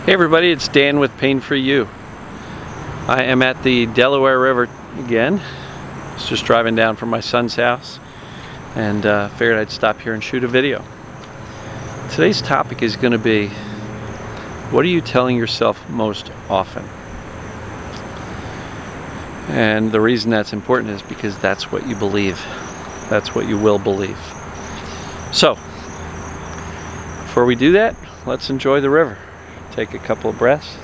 Hey everybody, it's Dan with Pain Free You. I am at the Delaware River again. I was just driving down from my son's house and figured I'd stop here and shoot a video. Today's topic is going to be, what are you telling yourself most often? And the reason that's important is because that's what you believe. That's what you will believe. So, before we do that, let's enjoy the river. Take a couple of breaths.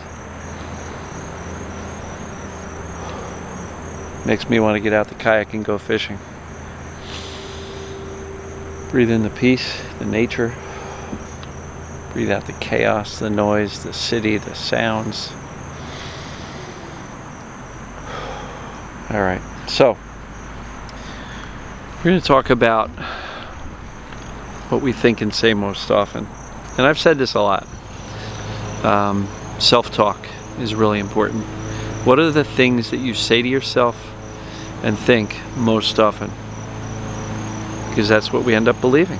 Makes me want to get out the kayak and go fishing. Breathe in the peace, the nature. Breathe out the chaos, the noise, the city, the sounds. All right, so we're going to talk about what we think and say most often. And I've said this a lot. Self-talk is really important. What are the things that you say to yourself and think most often? Because that's what we end up believing.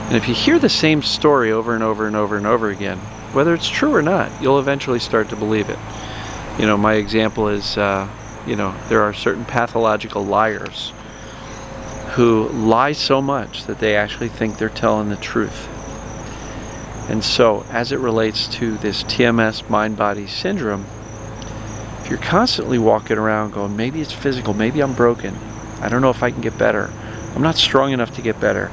And if you hear the same story over and over and over and over again, whether it's true or not, you'll eventually start to believe it. You know, my example is, there are certain pathological liars who lie so much that they actually think they're telling the truth. And so, as it relates to this TMS mind-body syndrome, if you're constantly walking around going, maybe it's physical, maybe I'm broken, I don't know if I can get better, I'm not strong enough to get better,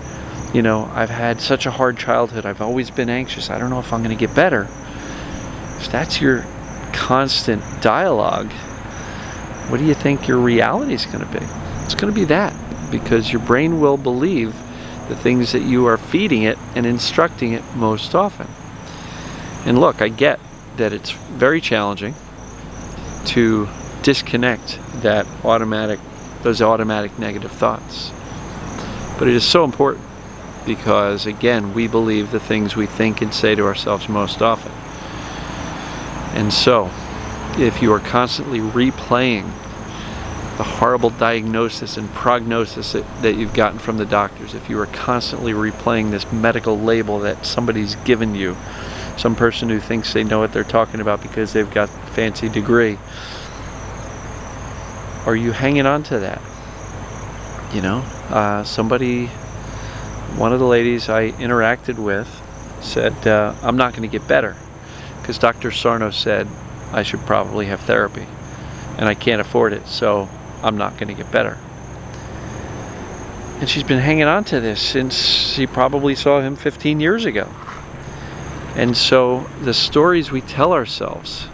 you know, I've had such a hard childhood, I've always been anxious, I don't know if I'm going to get better. If that's your constant dialogue, what do you think your reality is going to be? It's going to be that, because your brain will believe the things that you are feeding it and instructing it most often. And look, I get that it's very challenging to disconnect those automatic negative thoughts. But it is so important because, again, we believe the things we think and say to ourselves most often. And so, if you are constantly replaying the horrible diagnosis and prognosis that you've gotten from the doctors, if you are constantly replaying this medical label that somebody's given you, some person who thinks they know what they're talking about because they've got a fancy degree, are you hanging on to that? You know, one of the ladies I interacted with said, I'm not going to get better because Dr. Sarno said I should probably have therapy and I can't afford it, so I'm not going to get better. And she's been hanging on to this since she probably saw him 15 years ago. And so the stories we tell ourselves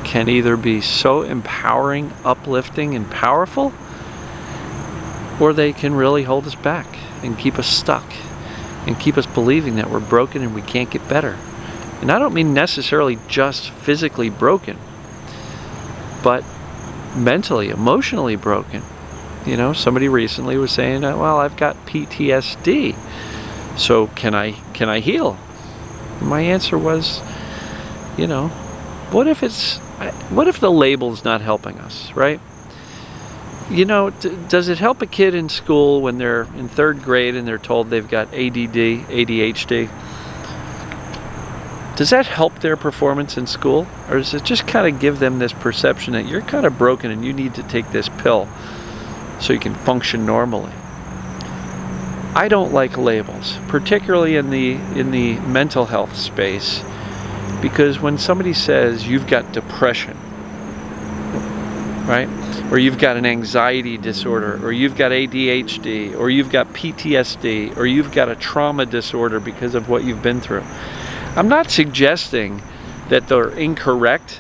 can either be so empowering, uplifting, and powerful, or they can really hold us back and keep us stuck and keep us believing that we're broken and we can't get better. And I don't mean necessarily just physically broken, but mentally, emotionally broken. You know, somebody recently was saying, well, I've got PTSD, so can I heal? And my answer was, you know, what if the label's not helping us, right? You know, does it help a kid in school when they're in 3rd grade and they're told they've got ADD, ADHD? Does that help their performance in school? Or does it just kind of give them this perception that you're kind of broken and you need to take this pill so you can function normally? I don't like labels, particularly in the mental health space, because when somebody says you've got depression, right? Or you've got an anxiety disorder, or you've got ADHD, or you've got PTSD, or you've got a trauma disorder because of what you've been through. I'm not suggesting that they're incorrect,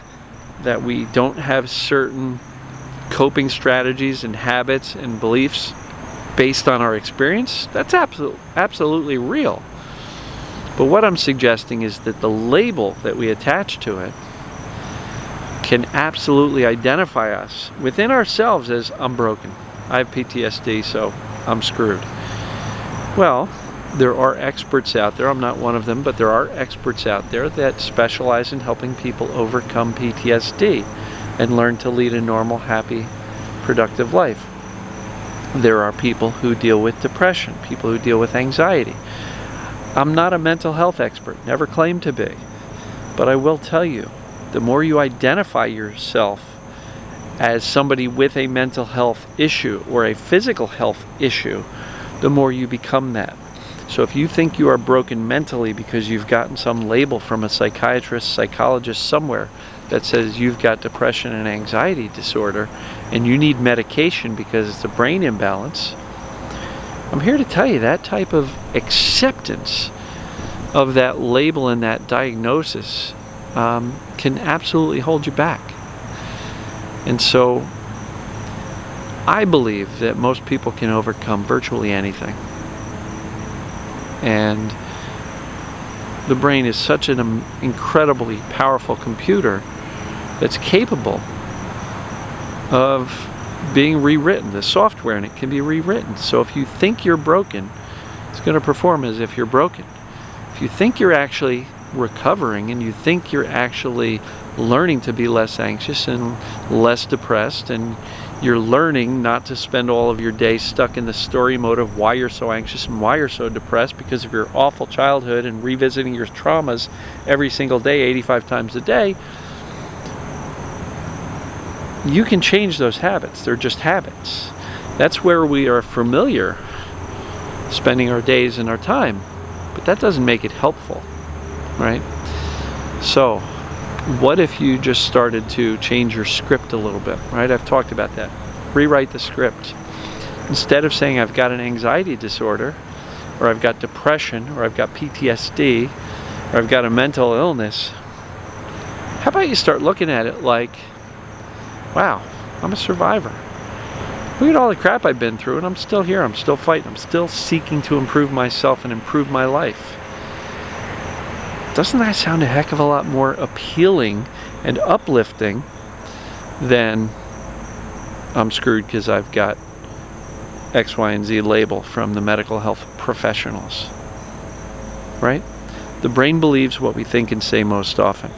that we don't have certain coping strategies and habits and beliefs based on our experience. That's absolutely real. But what I'm suggesting is that the label that we attach to it can absolutely identify us within ourselves as, I'm broken, I have PTSD, so I'm screwed. Well, there are experts out there, I'm not one of them, but there are experts out there that specialize in helping people overcome PTSD and learn to lead a normal, happy, productive life. There are people who deal with depression, people who deal with anxiety. I'm not a mental health expert, never claimed to be. But I will tell you, the more you identify yourself as somebody with a mental health issue or a physical health issue, the more you become that. So if you think you are broken mentally because you've gotten some label from a psychiatrist, psychologist somewhere that says you've got depression and anxiety disorder and you need medication because it's a brain imbalance, I'm here to tell you that type of acceptance of that label and that diagnosis can absolutely hold you back. And so I believe that most people can overcome virtually anything. And the brain is such an incredibly powerful computer that's capable of being rewritten. The software in it can be rewritten. So if you think you're broken, it's going to perform as if you're broken. If you think you're actually recovering and you think you're actually learning to be less anxious and less depressed, and you're learning not to spend all of your day stuck in the story mode of why you're so anxious and why you're so depressed because of your awful childhood and revisiting your traumas every single day, 85 times a day, you can change those habits. They're just habits. That's where we are familiar spending our days and our time, but that doesn't make it helpful, right? So what if you just started to change your script a little bit, right? I've talked about that. Rewrite the script. Instead of saying I've got an anxiety disorder, or I've got depression, or I've got PTSD, or I've got a mental illness, how about you start looking at it like, wow, I'm a survivor. Look at all the crap I've been through and I'm still here, I'm still fighting, I'm still seeking to improve myself and improve my life. Doesn't that sound a heck of a lot more appealing and uplifting than I'm screwed because I've got X, Y, and Z label from the medical health professionals, right? The brain believes what we think and say most often.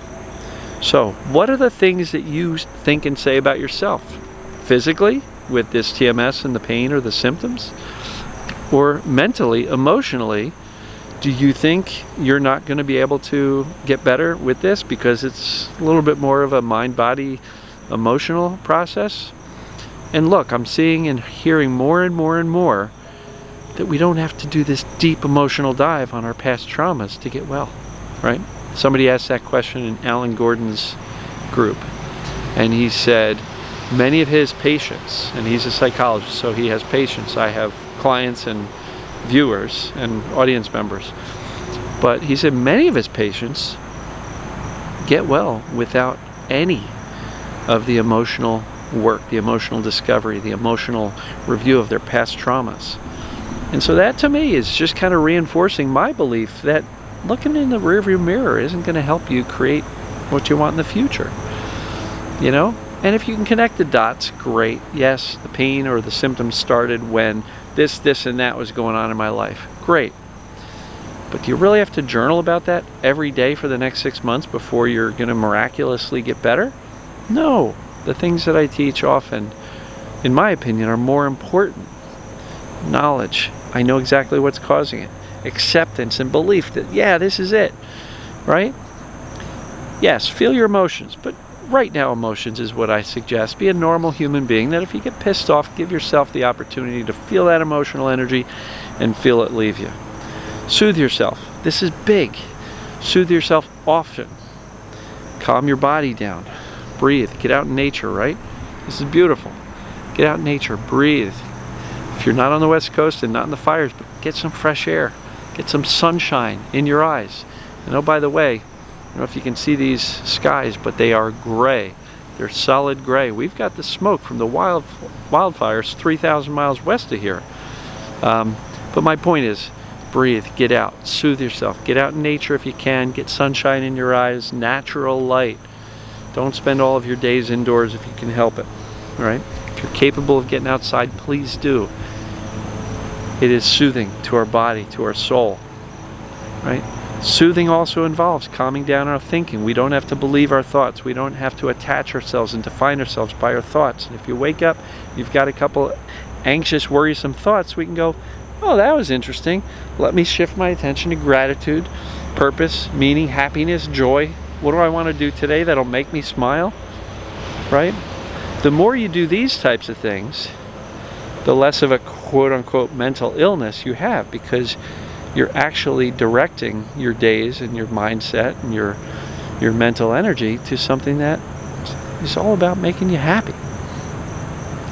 So what are the things that you think and say about yourself? Physically, with this TMS and the pain or the symptoms? Or mentally, emotionally, do you think you're not going to be able to get better with this because it's a little bit more of a mind-body emotional process? And look, I'm seeing and hearing more and more and more that we don't have to do this deep emotional dive on our past traumas to get well, right? Somebody asked that question in Alan Gordon's group, and he said many of his patients, and he's a psychologist, so he has patients. I have clients and viewers and audience members. But he said many of his patients get well without any of the emotional work, the emotional discovery, the emotional review of their past traumas. And so that to me is just kind of reinforcing my belief that looking in the rearview mirror isn't going to help you create what you want in the future. You know? And if you can connect the dots, great. Yes, the pain or the symptoms started when this, and that was going on in my life. Great. But do you really have to journal about that every day for the next 6 months before you're going to miraculously get better? No. The things that I teach often, in my opinion, are more important. Knowledge. I know exactly what's causing it. Acceptance and belief that, yeah, this is it. Right? Yes, feel your emotions, but right now emotions is what I suggest. Be a normal human being that if you get pissed off, give yourself the opportunity to feel that emotional energy and feel it leave you. Soothe yourself. This is big. Soothe yourself often. Calm your body down. Breathe. Get out in nature, right? This is beautiful. Get out in nature. Breathe. If you're not on the West Coast and not in the fires, but get some fresh air. Get some sunshine in your eyes. And oh, by the way, I don't know if you can see these skies, but they are gray. They're solid gray. We've got the smoke from the wildfires 3,000 miles west of here. But my point is, breathe, get out, soothe yourself. Get out in nature if you can. Get sunshine in your eyes, natural light. Don't spend all of your days indoors if you can help it. All right? If you're capable of getting outside, please do. It is soothing to our body, to our soul. Right? Soothing also involves calming down our thinking. We don't have to believe our thoughts. We don't have to attach ourselves and define ourselves by our thoughts. And if you wake up, you've got a couple anxious, worrisome thoughts, we can go, oh, that was interesting. Let me shift my attention to gratitude, purpose, meaning, happiness, joy. What do I want to do today that'll make me smile? Right? The more you do these types of things, the less of a quote-unquote mental illness you have, because you're actually directing your days and your mindset and your mental energy to something that is all about making you happy.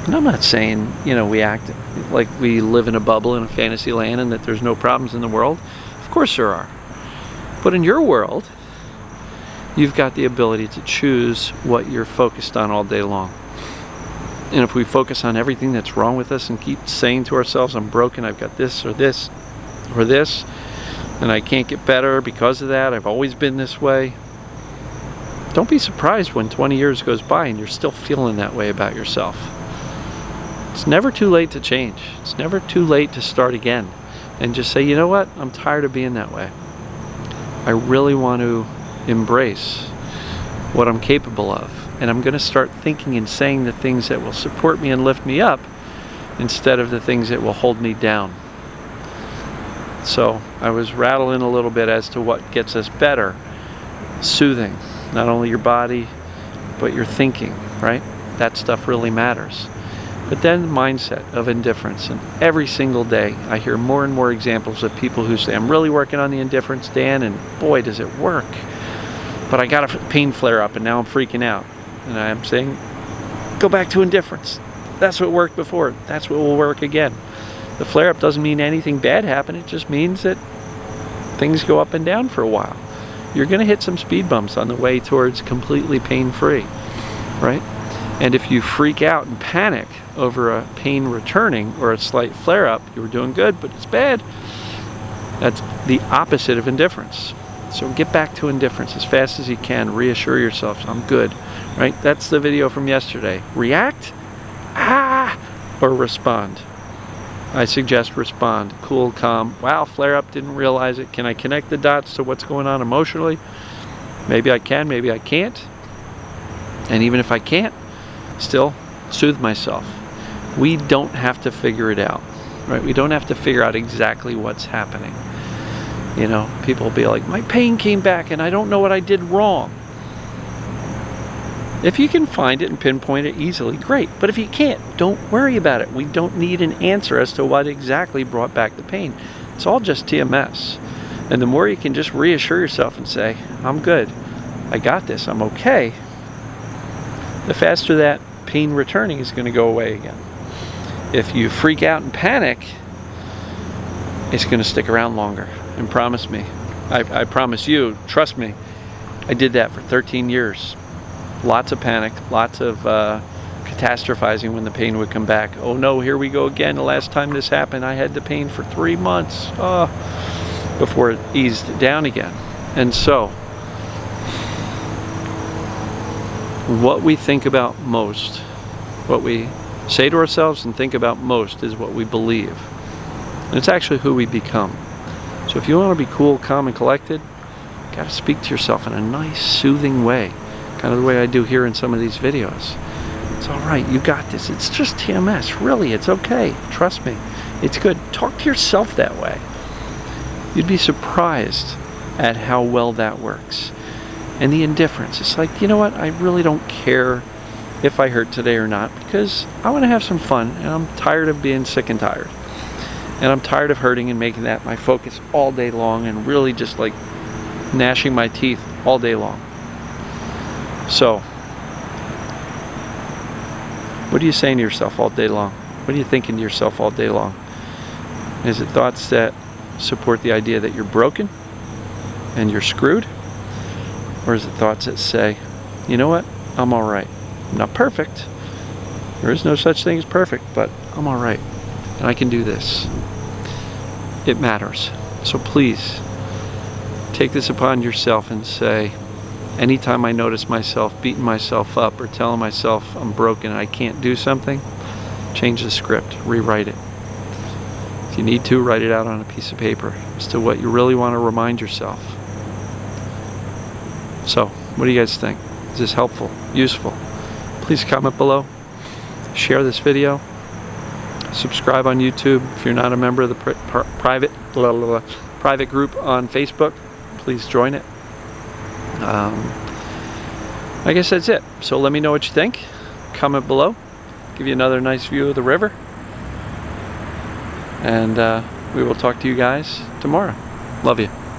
And I'm not saying, we act like we live in a bubble in a fantasy land and that there's no problems in the world. Of course there are. But in your world, you've got the ability to choose what you're focused on all day long. And if we focus on everything that's wrong with us and keep saying to ourselves, I'm broken, I've got this or this or this, and I can't get better because of that, I've always been this way. Don't be surprised when 20 years goes by and you're still feeling that way about yourself. It's never too late to change. It's never too late to start again and just say, you know what, I'm tired of being that way. I really want to embrace what I'm capable of, and I'm going to start thinking and saying the things that will support me and lift me up instead of the things that will hold me down. So I was rattling a little bit as to what gets us better. Soothing, not only your body, but your thinking, right? That stuff really matters. But then mindset of indifference. And every single day I hear more and more examples of people who say, I'm really working on the indifference, Dan, and boy, does it work. But I got a pain flare up and now I'm freaking out. And I'm saying, go back to indifference. That's what worked before. That's what will work again. The flare up doesn't mean anything bad happened. It just means that things go up and down for a while. You're going to hit some speed bumps on the way towards completely pain-free, right? And if you freak out and panic over a pain returning or a slight flare-up, you were doing good, but it's bad. That's the opposite of indifference. So get back to indifference as fast as you can. Reassure yourself, I'm good, right? That's the video from yesterday. React, or respond. I suggest respond. Cool, calm. Wow, flare-up, didn't realize it. Can I connect the dots to what's going on emotionally? Maybe I can, maybe I can't. And even if I can't, still soothe myself. We don't have to figure it out, right? We don't have to figure out exactly what's happening. People will be like, my pain came back and I don't know what I did wrong. If you can find it and pinpoint it easily, great. But if you can't, don't worry about it. We don't need an answer as to what exactly brought back the pain. It's all just TMS. And the more you can just reassure yourself and say, I'm good, I got this, I'm okay, the faster that pain returning is going to go away again. If you freak out and panic, it's going to stick around longer. And promise me, I promise you, trust me, I did that for 13 years. Lots of panic, lots of catastrophizing when the pain would come back. Oh no, here we go again. The last time this happened, I had the pain for 3 months before it eased down again. And so, what we think about most, what we say to ourselves and think about most is what we believe. And it's actually who we become. So if you want to be cool, calm, and collected, you got to speak to yourself in a nice, soothing way. Kind of the way I do here in some of these videos. It's all right, you got this. It's just TMS. Really, it's okay. Trust me. It's good. Talk to yourself that way. You'd be surprised at how well that works. And the indifference. It's like, you know what? I really don't care if I hurt today or not, because I want to have some fun, and I'm tired of being sick and tired. And I'm tired of hurting and making that my focus all day long and really just like gnashing my teeth all day long. So, what are you saying to yourself all day long? What are you thinking to yourself all day long? Is it thoughts that support the idea that you're broken and you're screwed? Or is it thoughts that say, you know what, I'm all right. I'm not perfect. There is no such thing as perfect, but I'm all right. And I can do this. It matters. So please, take this upon yourself and say, anytime I notice myself beating myself up or telling myself I'm broken and I can't do something, change the script, rewrite it. If you need to, write it out on a piece of paper as to what you really want to remind yourself. So, what do you guys think? Is this helpful? Useful? Please comment below. Share this video. Subscribe on YouTube. If you're not a member of the private group on Facebook, please join it. I guess that's it. So let me know what you think. Comment below. Give you another nice view of the river. And we will talk to you guys tomorrow. Love you.